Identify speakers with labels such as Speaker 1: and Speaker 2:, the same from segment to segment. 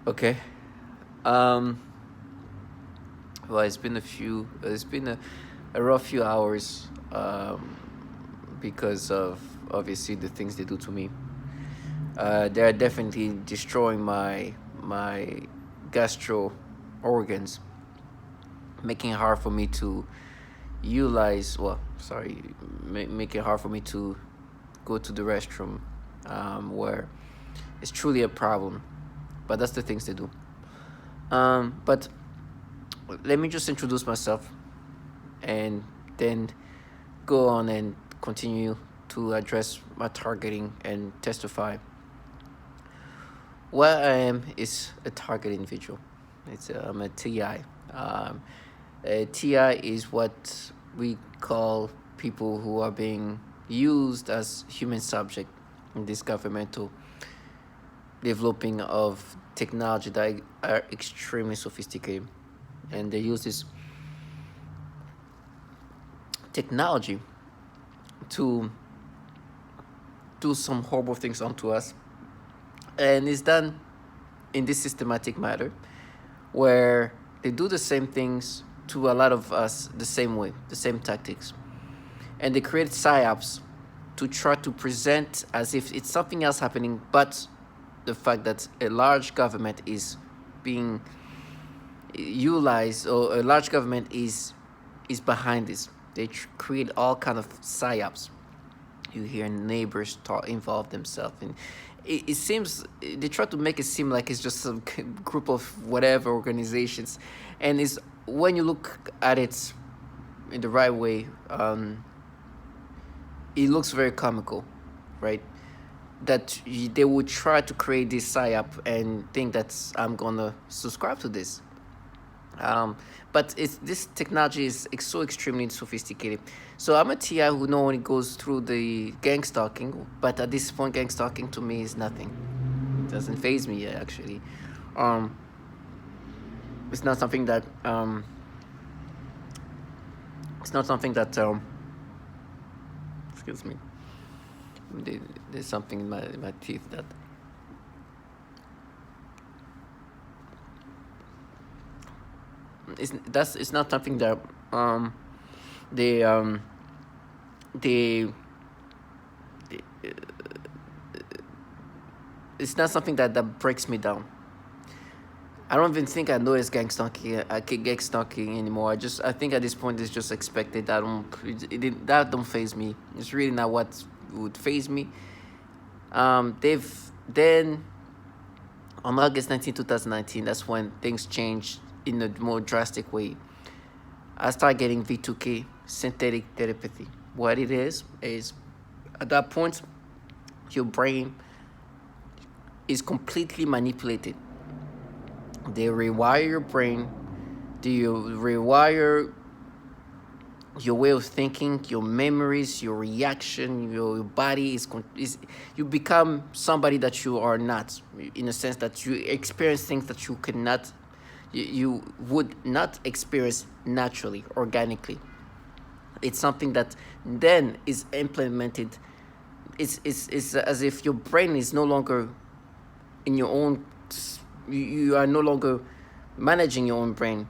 Speaker 1: Okay. Um. Well, it's been a few. It's been a rough few hours. Because of obviously the things they do to me. They're definitely destroying my gastro organs, making it hard for me to utilize. Well, sorry, make it hard for me to go to the restroom, where it's truly a problem. But that's the things they do. But let me just introduce myself and then go on and continue to address my targeting and testify. What I am is a target individual. I'm a TI. A TI is what we call people who are being used as human subject in this governmental developing of technology that are extremely sophisticated, and they use this technology to do some horrible things onto us, and it's done in this systematic manner where they do the same things to a lot of us the same way, the same tactics, and they create psyops to try to present as if it's something else happening, but the fact that a large government is being utilized, or a large government is behind this. They create all kind of psyops. You hear neighbors involve themselves in. It seems they try to make it seem like it's just some group of whatever organizations, and it's when you look at it in the right way, it looks very comical, right? That they would try to create this psyop and think that I'm gonna subscribe to this. Um, but this technology is so extremely sophisticated. So I'm a TI who not only goes through the gang stalking, but at this point, gang stalking to me is nothing. It doesn't phase me yet, actually. Um, it's not something that it's not something that excuse me. There's something in my teeth that it's not something that they they it's not something that breaks me down. I don't even think I notice gang stalking anymore. I think at this point it's just expected. That don't phase me. It's really not what would phase me. They've then on August 2019, that's when things changed in a more drastic way. I started getting V2K, synthetic telepathy. What it is at that point, your brain is completely manipulated. They rewire your brain. They rewire your way of thinking, your memories, your reaction, your body is you become somebody that you are not, in a sense that you experience things that you would not experience naturally, organically. It's something that then is implemented. It's as if your brain is no longer in your own. You are no longer managing your own brain.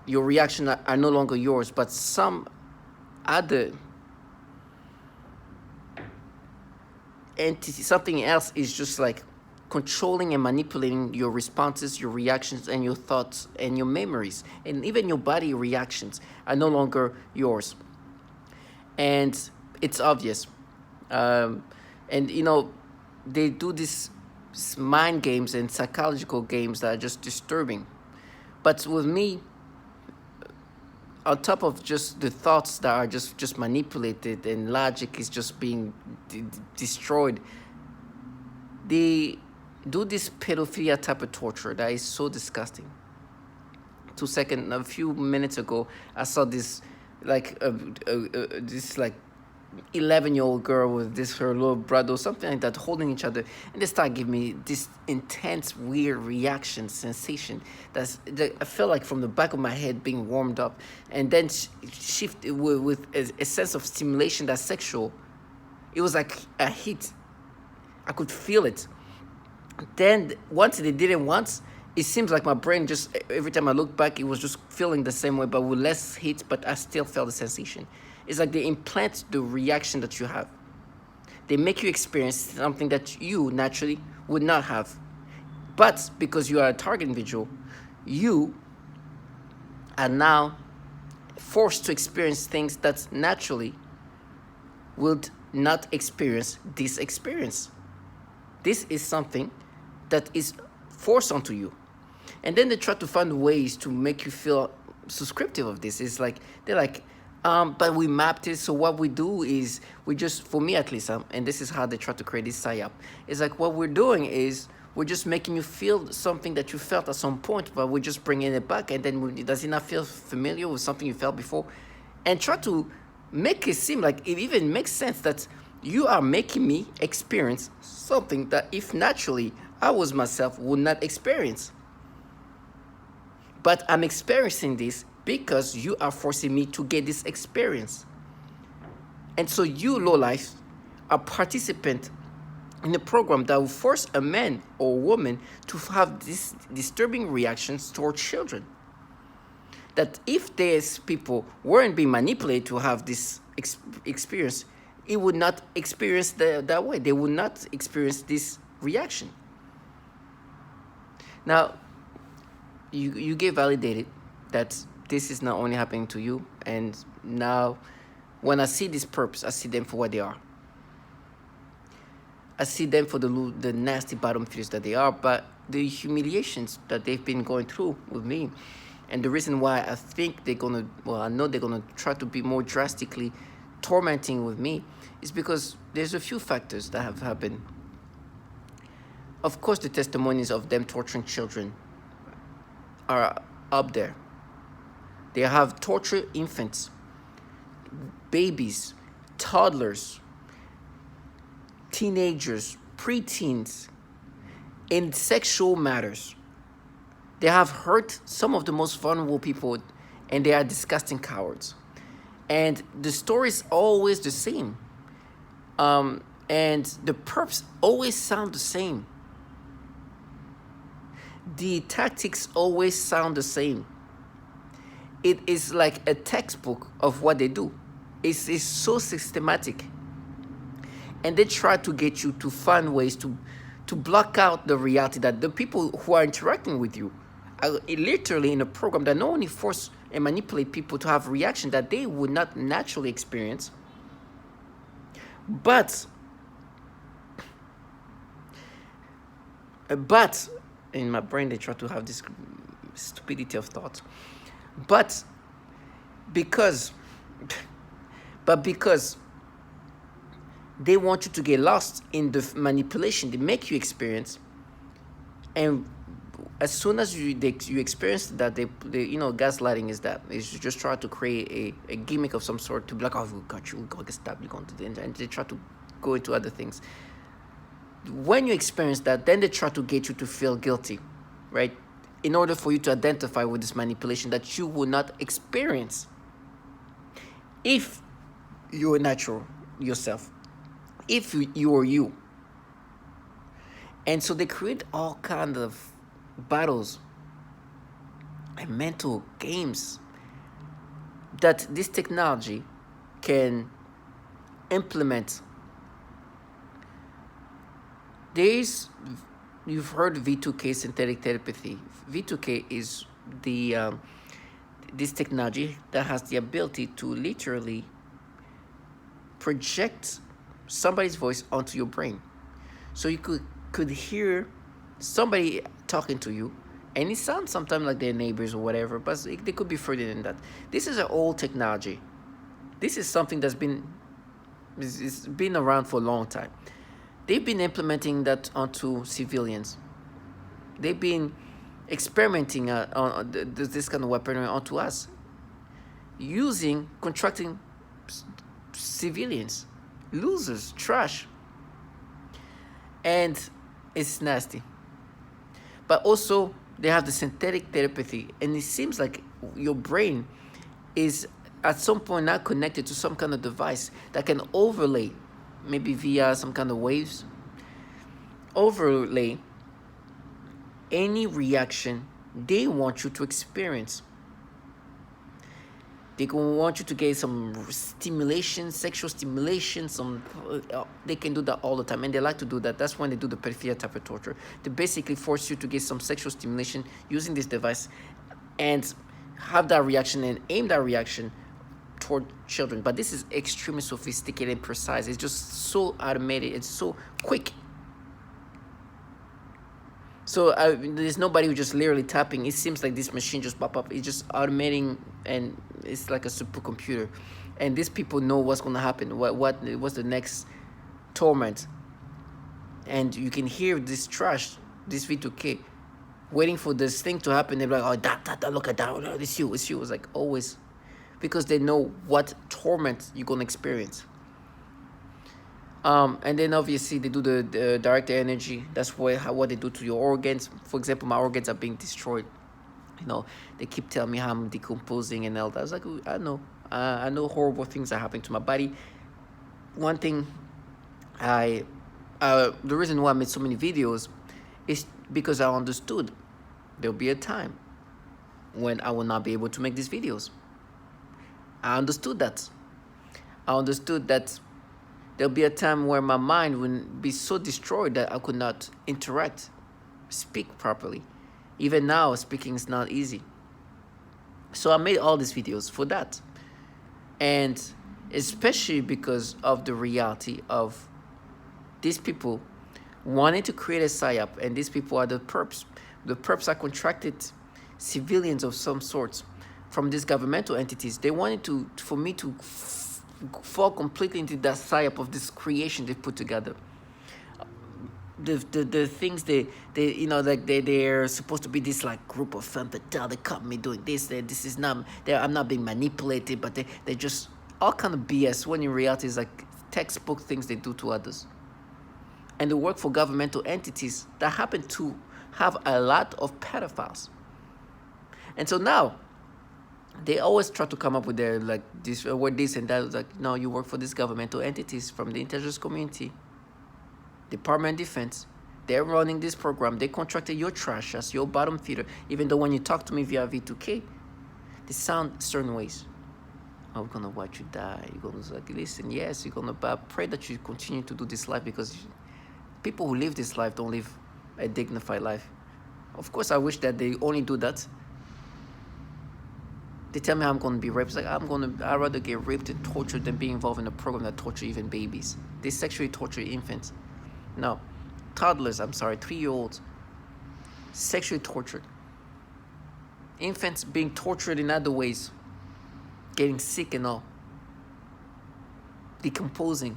Speaker 1: Your reactions are no longer yours, but some other entity, something else is just like controlling and manipulating your responses, your reactions, and your thoughts and your memories, and even your body reactions are no longer yours. And it's obvious. And they do this mind games and psychological games that are just disturbing. But with me, on top of just the thoughts that are just manipulated and logic is just being destroyed, they do this pedophilia type of torture that is so disgusting. A few minutes ago, I saw this like this like 11-year-old girl with her little brother or something like that holding each other, and they start giving me this intense weird reaction sensation that I felt like from the back of my head being warmed up, and then shift with a sense of stimulation that's sexual. It was like a heat. I could feel it. Then once they did it once, it seems like my brain just every time I look back, it was just feeling the same way, but with less heat. But I still felt the sensation. It's like they implant the reaction that you have. They make you experience something that you naturally would not have. But because you are a target individual, you are now forced to experience things that naturally would not experience this experience. This is something that is forced onto you. And then they try to find ways to make you feel subscriptive of this. It's like they're like, but we mapped it. So what we do is we just, for me at least, and this is how they try to create this psyop. It's like what we're doing is we're just making you feel something that you felt at some point, but we're just bringing it back. And then does it not feel familiar with something you felt before? And try to make it seem like it even makes sense that you are making me experience something that if naturally I was myself would not experience. But I'm experiencing this because you are forcing me to get this experience. And so you, lowlife, are participant in a program that will force a man or woman to have these disturbing reactions toward children. That if these people weren't being manipulated to have this experience, it would not experience that way. They would not experience this reaction. Now, you get validated that this is not only happening to you, and now when I see this perps, I see them for what they are. I see them for the nasty bottom feeders that they are, but the humiliations that they've been going through with me, and the reason why I think I know they're gonna try to be more drastically tormenting with me is because there's a few factors that have happened. Of course, the testimonies of them torturing children are up there. They have tortured infants, babies, toddlers, teenagers, preteens, in sexual matters. They have hurt some of the most vulnerable people, and they are disgusting cowards. And the story is always the same. And the perps always sound the same. The tactics always sound the same. It is like a textbook of what they do. It's so systematic. And they try to get you to find ways to block out the reality that the people who are interacting with you are literally in a program that not only force and manipulate people to have reaction that they would not naturally experience, but in my brain they try to have this stupidity of thought. But because they want you to get lost in the manipulation they make you experience, and as soon as you experience that, they gaslighting is that is just try to create a gimmick of some sort to be like, oh, we got you, we're going to stop you going to the end, and they try to go into other things. When you experience that, then they try to get you to feel guilty, right? In order for you to identify with this manipulation that you will not experience if you're natural yourself, if you are you. And so they create all kinds of battles and mental games that this technology can implement. You've heard V2K, synthetic telepathy. V2K is this technology that has the ability to literally project somebody's voice onto your brain. So you could hear somebody talking to you, and it sounds sometimes like their neighbors or whatever, but they could be further than that. This is an old technology. This is something that's been around for a long time. They've been implementing that onto civilians. They've been experimenting on this kind of weaponry onto us, contracting civilians, losers, trash. And it's nasty. But also, they have the synthetic telepathy, and it seems like your brain is at some point not connected to some kind of device that can overlay, maybe via some kind of waves, overlay any reaction they want you to experience. They gonna want you to get some stimulation, sexual stimulation. They can do that all the time, and they like to do that. That's when they do the pedophilia type of torture. They basically force you to get some sexual stimulation using this device, and have that reaction and aim that reaction toward children. But this is extremely sophisticated and precise. It's just so automated. It's so quick. So there's nobody who just literally tapping. It seems like this machine just pop up. It's just automating, and it's like a supercomputer. And these people know what's going to happen. What's the next torment? And you can hear this trash, this V2K, waiting for this thing to happen. They're like, oh, that, look at that. Oh, it's you. It's like always, because they know what torment you're going to experience. And then obviously they do the direct energy. That's what they do to your organs. For example, my organs are being destroyed. They keep telling me how I'm decomposing and all that. I was like, I know horrible things are happening to my body. One thing, the reason why I made so many videos is because I understood there'll be a time when I will not be able to make these videos. I understood that. There'll be a time where my mind will be so destroyed that I could not interact, speak properly. Even now, speaking is not easy. So I made all these videos for that. And especially because of the reality of these people wanting to create a PSYOP, and these people are the perps. The perps are contracted civilians of some sorts from these governmental entities. They wanted for me to fall completely into that PSYOP of this creation they put together. The things they're supposed to be this like group of femme fatale. They caught me doing this. This is not. I'm not being manipulated, but they just all kind of BS. When in reality, it's like textbook things they do to others. And they work for governmental entities that happen to have a lot of pedophiles. And so now, they always try to come up with their like this and that. Like, no, you work for these governmental entities from the intelligence community, Department of Defense. They're running this program. They contracted your trash as your bottom feeder. Even though when you talk to me via V2K, they sound certain ways. I'm gonna watch you die. You're gonna like listen. Yes, you're gonna. But pray that you continue to do this life, because people who live this life don't live a dignified life. Of course, I wish that they only do that. They tell me I'm going to be raped. It's like, I'd rather get raped and tortured than be involved in a program that torture even babies. They sexually torture infants. No, toddlers, 3-year-olds, sexually tortured. Infants being tortured in other ways, getting sick and all, decomposing,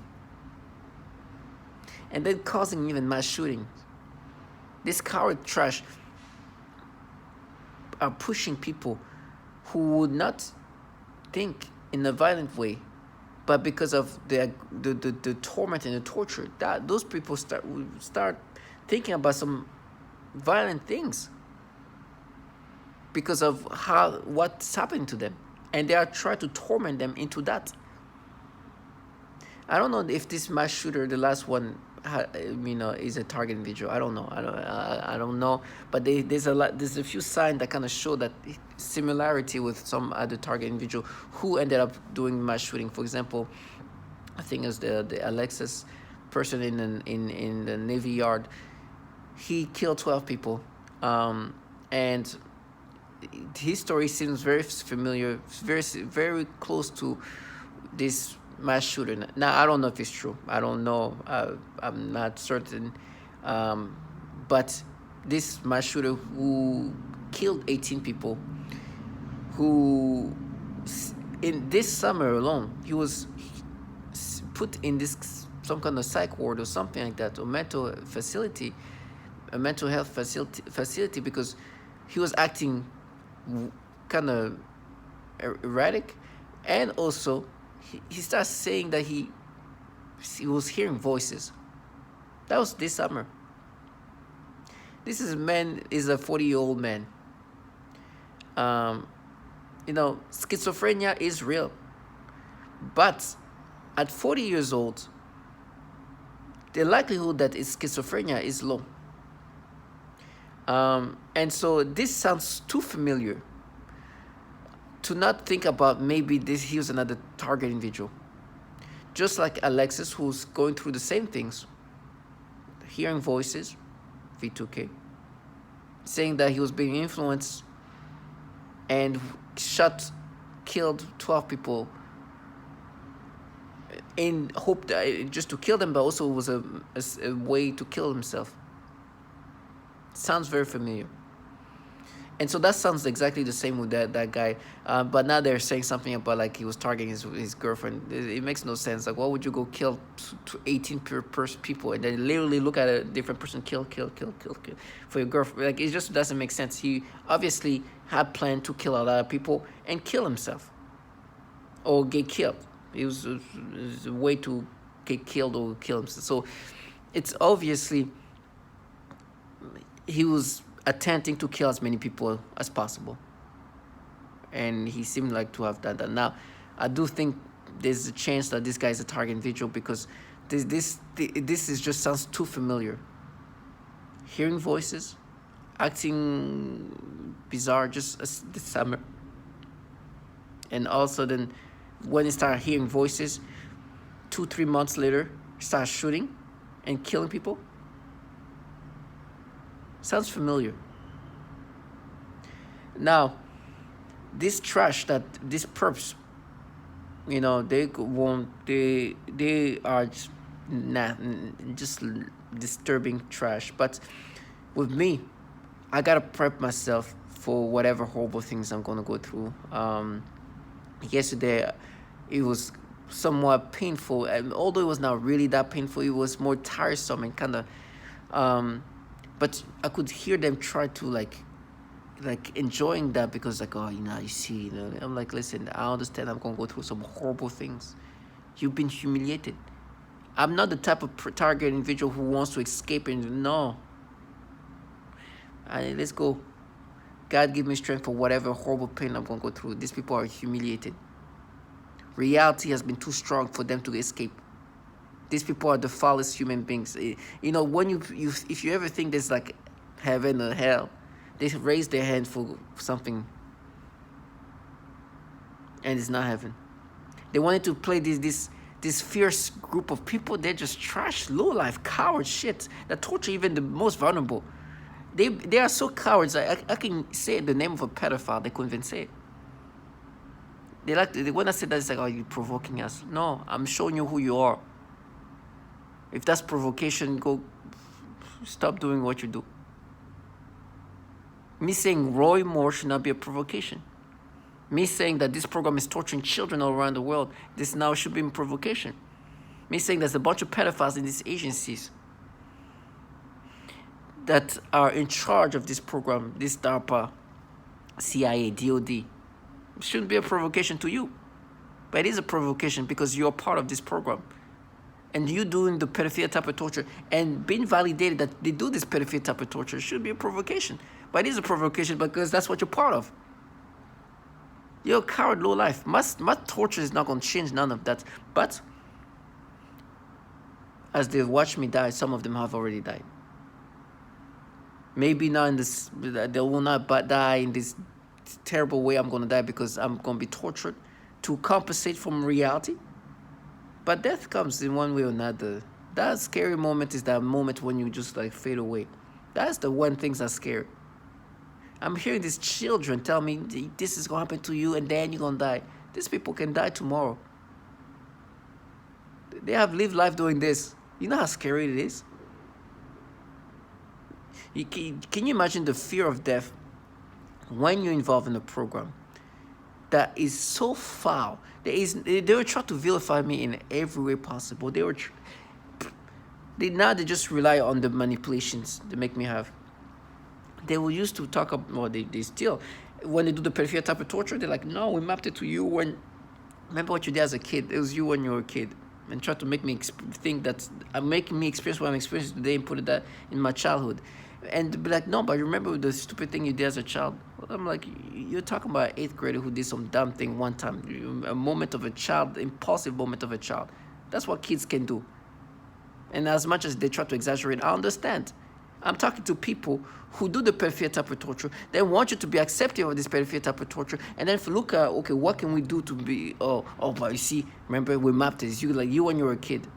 Speaker 1: and then causing even mass shootings. This coward trash are pushing people who would not think in a violent way, but because of the torment and the torture, that those people start thinking about some violent things because of what's happening to them, and they are trying to torment them into that. I don't know if this mass shooter, the last one, is a target individual. I don't know. I don't know. But there's a few signs that kind of show that similarity with some other target individual who ended up doing mass shooting. For example, I think it was the Alexis person in the Navy Yard. He killed 12 people, and his story seems very familiar, very very close to this mass shooter. Now, I don't know if it's true. I don't know. I'm not certain. But this mass shooter who killed 18 people, who in this summer alone, he was put in some kind of psych ward or something like that, or mental health facility, because he was acting kind of erratic, and also he starts saying that he was hearing voices. That was this summer. This is a 40-year-old man. Schizophrenia is real. But at 40 years old, the likelihood that it's schizophrenia is low. And so this sounds too familiar to not think about maybe this he was another target individual. Just like Alexis, who's going through the same things, hearing voices, V2K, saying that he was being influenced and killed 12 people in hope that just to kill them, but also was a way to kill himself. Sounds very familiar. And so that sounds exactly the same with that guy. But now they're saying something about like he was targeting his girlfriend. It makes no sense. Like, why would you go kill 18 people and then literally look at a different person, kill for your girlfriend? Like, it just doesn't make sense. He obviously had planned to kill a lot of people and kill himself or get killed. It was a way to get killed or kill himself. So it's obviously he was attempting to kill as many people as possible, and he seemed like to have done that. Now, I do think there's a chance that this guy is a target individual because this is just sounds too familiar. Hearing voices, acting bizarre just this summer, and also then when he started hearing voices, 2-3 months later, start shooting and killing people. Sounds familiar. Now, this trash that these perps, they are just disturbing trash. But with me, I gotta prep myself for whatever horrible things I'm gonna go through. Yesterday, it was somewhat painful, and although it was not really that painful, it was more tiresome and kind of. But I could hear them try to like enjoying that because like, oh, you see, I'm like, listen, I understand I'm gonna go through some horrible things. You've been humiliated. I'm not the type of target individual who wants to escape and no. Let's go. God give me strength for whatever horrible pain I'm gonna go through. These people are humiliated. Reality has been too strong for them to escape. These people are the foulest human beings. When you if you ever think there's like heaven or hell, they raise their hand for something, and it's not heaven. They wanted to play this fierce group of people. They're just trash, low life, coward shit that torture even the most vulnerable. They are so cowards. I can say the name of a pedophile. They couldn't even say it. When I said that, it's like, oh, you're provoking us. No, I'm showing you who you are. If that's provocation, go stop doing what you do. Me saying Roy Moore should not be a provocation. Me saying that this program is torturing children all around the world, this now should be a provocation. Me saying there's a bunch of pedophiles in these agencies that are in charge of this program, this DARPA, CIA, DOD, shouldn't be a provocation to you. But it is a provocation because you're part of this program. And you doing the pedophilia type of torture and being validated that they do this pedophilia type of torture should be a provocation. But it is a provocation because that's what you're part of. You're a coward, low life. My torture is not going to change none of that. But as they've watched me die, some of them have already died. Maybe not in this, they will not die in this terrible way I'm going to die because I'm going to be tortured to compensate from reality. But death comes in one way or another. That scary moment is that moment when you just like fade away. That's the one thing that's scary. I'm hearing these children tell me this is going to happen to you and then you're going to die. These people can die tomorrow. They have lived life doing this. You know how scary it is? Can you imagine the fear of death when you're involved in a program that is so foul? They were trying to vilify me in every way possible. They just rely on the manipulations they make me have. They will used to talk about, well, they still, when they do the pedophilia type of torture, they're like, no, we mapped it to you when, remember what you did as a kid. It was you when you were a kid. And try to make me think that I'm making me experience what I'm experiencing today and put that in my childhood. And be like, no, but remember the stupid thing you did as a child? I'm like, you're talking about an 8th grader who did some dumb thing one time. A moment of a child, impulsive moment of a child. That's what kids can do. And as much as they try to exaggerate, I understand. I'm talking to people who do the pedophilia type of torture. They want you to be accepting of this pedophilia type of torture. And then if you look at, okay, what can we do to be, but you see, remember we mapped this, you when you were a kid.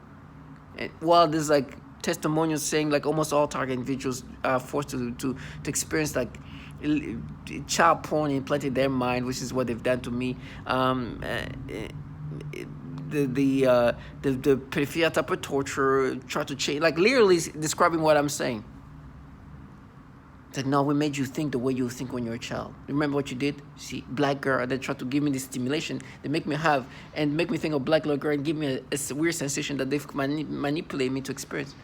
Speaker 1: And while there's like testimonials saying like almost all target individuals are forced to experience like child porn implanted in their mind, which is what they've done to me. The pedophilia type of torture, try to change, like literally describing what I'm saying. It's like, no, we made you think the way you think when you're a child. Remember what you did? See, black girl, they try to give me this stimulation they make me have and make me think of black little girl and give me a weird sensation that they've manipulate me to experience.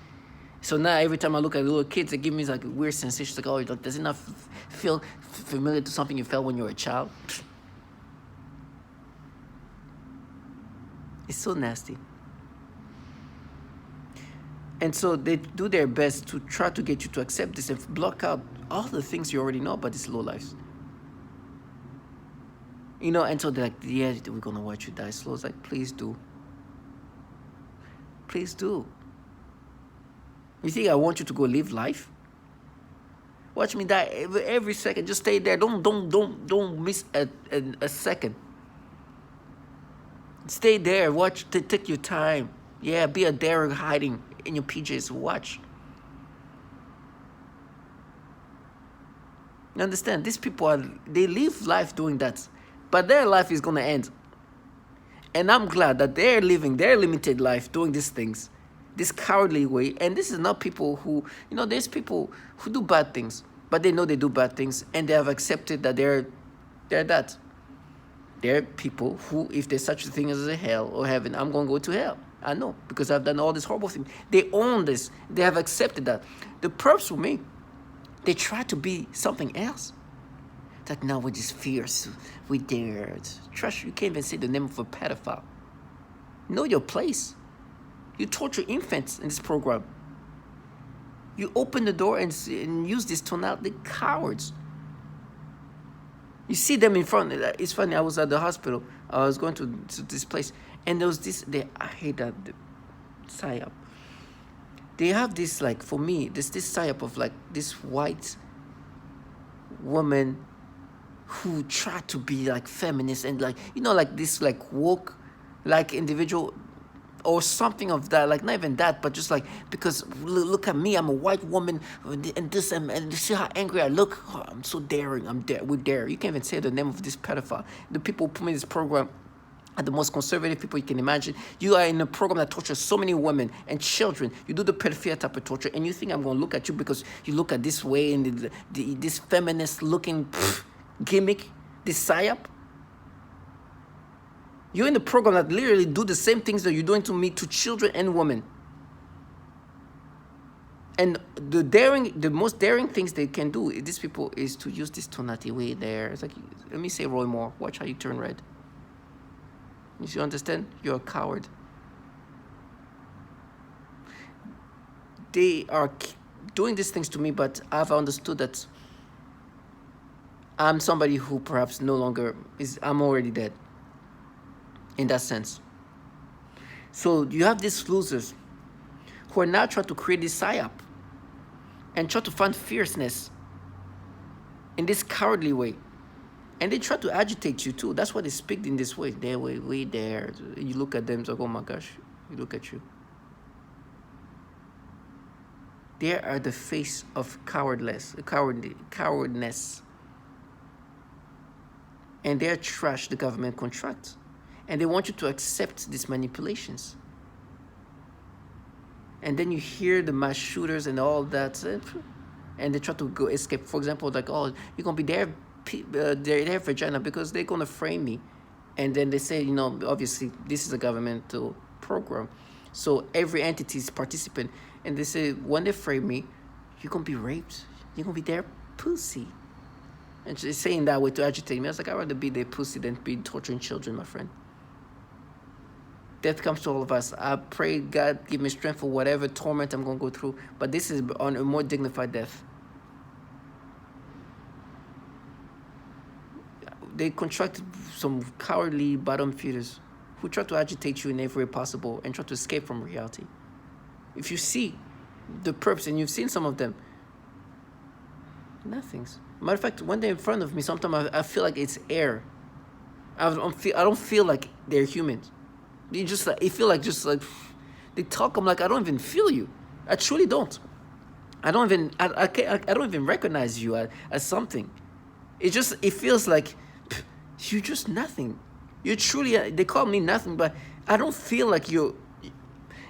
Speaker 1: So now every time I look at little kids, they give me like a weird sensation. Like, oh, does it not feel familiar to something you felt when you were a child? It's so nasty. And so they do their best to try to get you to accept this and block out all the things you already know about these low lives. And so they're like, yeah, we're going to watch you die slow. It's like, please do. Please do. You think I want you to go live life? Watch me die every second. Just stay there. Don't miss a second. Stay there. Watch. Take your time. Yeah, be a darer hiding in your PJs. Watch. You understand? These people they live life doing that, but their life is gonna end. And I'm glad that they're living their limited life doing these things, this cowardly way. And this is not people who, there's people who do bad things, but they know they do bad things, and they have accepted that they're that. There are people who, if there's such a thing as a hell or heaven, I'm going to go to hell. I know, because I've done all these horrible things. They own this. They have accepted that. The perps with me, they try to be something else. It's like, no, we're just fierce. We dared. Trust you can't even say the name of a pedophile. Know your place. You torture infants in this program. You open the door and use this to out the cowards. You see them in front. It's funny. I was at the hospital. I was going to this place, and there was this. I hate that psyop. They have this, like, for me, this psyop of like this white woman who try to be like feminist and like like this like woke like individual or something of that, like not even that, but just like, because look at me, I'm a white woman, and this, and see how angry I look. Oh, I'm so daring. We dare. You can't even say the name of this pedophile. The people who put me in this program are the most conservative people you can imagine. You are in a program that tortures so many women and children. You do the pedophilia type of torture, and you think I'm going to look at you because you look at this way and this feminist looking gimmick, this psyop? You're in the program that literally do the same things that you're doing to me, to children and women. And the most daring things they can do, these people, is to use this tonality way there. It's like, let me say Roy Moore, watch how you turn red. You understand? You're a coward. They are doing these things to me, but I've understood that I'm somebody who perhaps no longer I'm already dead. In that sense. So you have these losers who are now trying to create this psyop and try to find fierceness in this cowardly way. And they try to agitate you too. That's why they speak in this way. Their way, we there. You look at them, it's like, oh my gosh, you look at you. They are the face of cowardness. And they're trash the government contract. And they want you to accept these manipulations. And then you hear the mass shooters and all that, and they try to go escape. For example, like, oh, you're going to be their vagina because they're going to frame me. And then they say, obviously, this is a governmental program. So every entity is participant. And they say, when they frame me, you're going to be raped. You're going to be their pussy. And she's saying that way to agitate me. I was like, I'd rather be their pussy than be torturing children, my friend. Death comes to all of us. I pray God give me strength for whatever torment I'm going to go through. But this is on a more dignified death. They contracted some cowardly bottom feeders who try to agitate you in every way possible and try to escape from reality. If you see the perps, and you've seen some of them, Nothing's. Matter of fact, when they're in front of me, sometimes I feel like it's air. I don't feel like they're humans. You just like, it feel like just like they talk. I'm like, I don't even feel you. I truly don't. I don't even I can't, I don't even recognize you as something. It feels like you're just nothing. You truly they call me nothing, but I don't feel like you.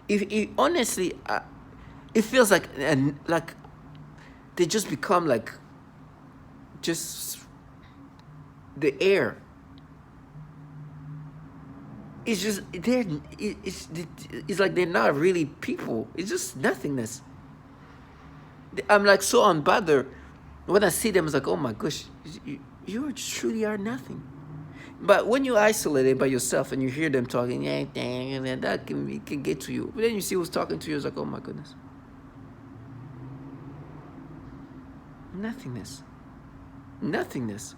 Speaker 1: If honestly, it feels like and like they just become like just the air. It's just it's like they're not really people. It's just nothingness. I'm like so unbothered when I see them. It's like, oh my gosh, you truly are nothing. But when you're isolated by yourself and you hear them talking, yeah, and that can get to you. But then you see who's talking to you. It's like, oh my goodness, nothingness, nothingness.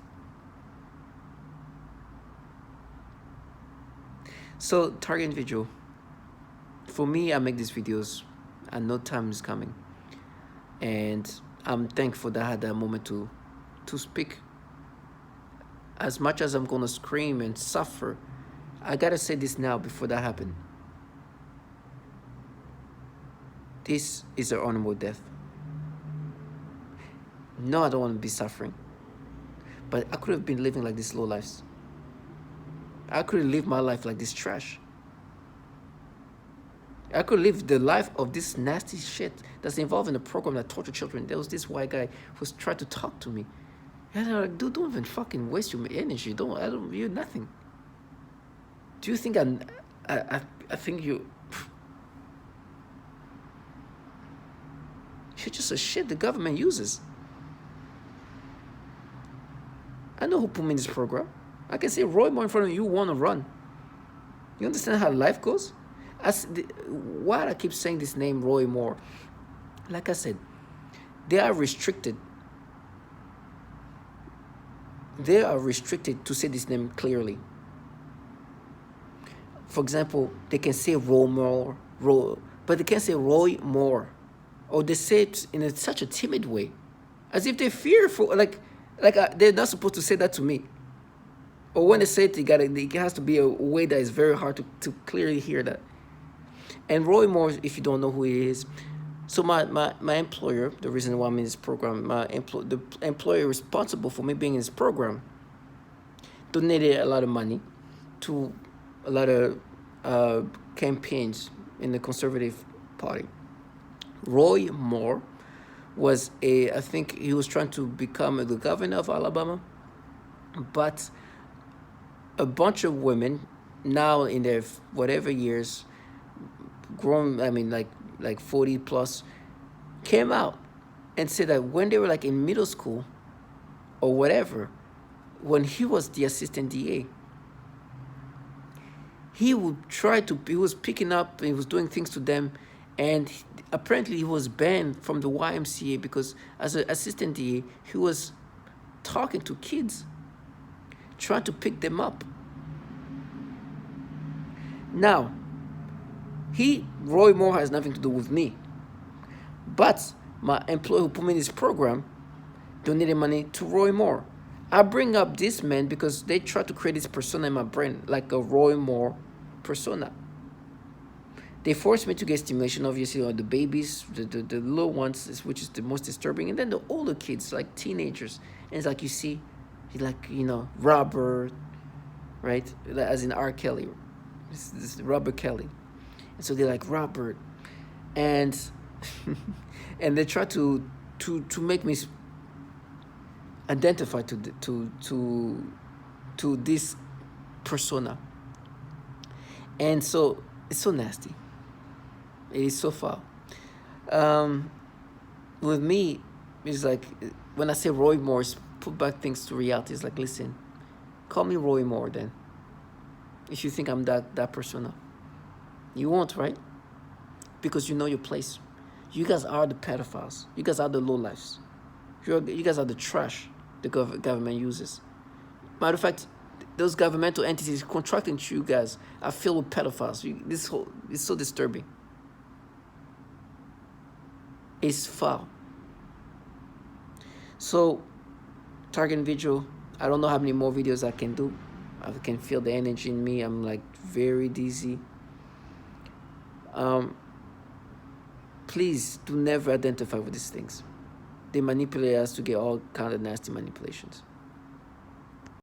Speaker 1: So target individual. For me, I make these videos. I know time is coming, and I'm thankful that I had that moment to speak. As much as I'm gonna scream and suffer, I gotta say this now before that happens. This is an honorable death. No, I don't want to be suffering, but I could have been living like this low lives. I could live my life like this trash. I could live the life of this nasty shit that's involved in a program that torture children. There was this white guy who's tried to talk to me. And I'm like, dude, don't even fucking waste your energy. You're nothing. Do you think I think you're just a shit the government uses. I know who put me in this program. I can say Roy Moore in front of you, want to run. You understand how life goes? Why I keep saying this name, Roy Moore? Like I said, they are restricted. They are restricted to say this name clearly. For example, they can say Roy Moore, but they can't say Roy Moore. Or they say it in such a timid way. As if they're fearful, like they're not supposed to say that to me. Or when they say it, it has to be a way that is very hard to clearly hear that. And Roy Moore, if you don't know who he is, so my employer, the reason why I'm in this program, the employer responsible for me being in this program, donated a lot of money to a lot of campaigns in the Conservative Party. Roy Moore I think he was trying to become the governor of Alabama, but a bunch of women now in their whatever years, grown, I mean like 40 plus, came out and said that when they were like in middle school or whatever, when he was the assistant DA, he was picking up, he was doing things to them, and apparently he was banned from the YMCA because as an assistant DA, he was talking to kids, trying to pick them up. Now, Roy Moore has nothing to do with me, but my employer who put me in this program donated money to Roy Moore. I bring up this man because they try to create this persona in my brain, like a Roy Moore persona. They forced me to get stimulation, obviously, on the babies, the little ones, which is the most disturbing, and then the older kids, like teenagers. And it's like, you see, like, Robert, right? As in R. Kelly. This is Robert Kelly. And so they're like, Robert. And and they try to make me identify to this persona. And so it's so nasty. It is so foul. With me, it's like when I say Roy Moore, put back things to reality. It's like, listen, call me Roy Moore then. If you think I'm that persona, you won't, right? Because you know your place. You guys are the pedophiles. You guys are the lowlifes. You guys are the trash the government uses. Matter of fact, those governmental entities contracting to you guys are filled with pedophiles. It's so disturbing. It's foul. So, target video. I don't know how many more videos I can do. I can feel the energy in me. I'm like very dizzy. Um, please do never identify with these things. They manipulate us to get all kind of nasty manipulations.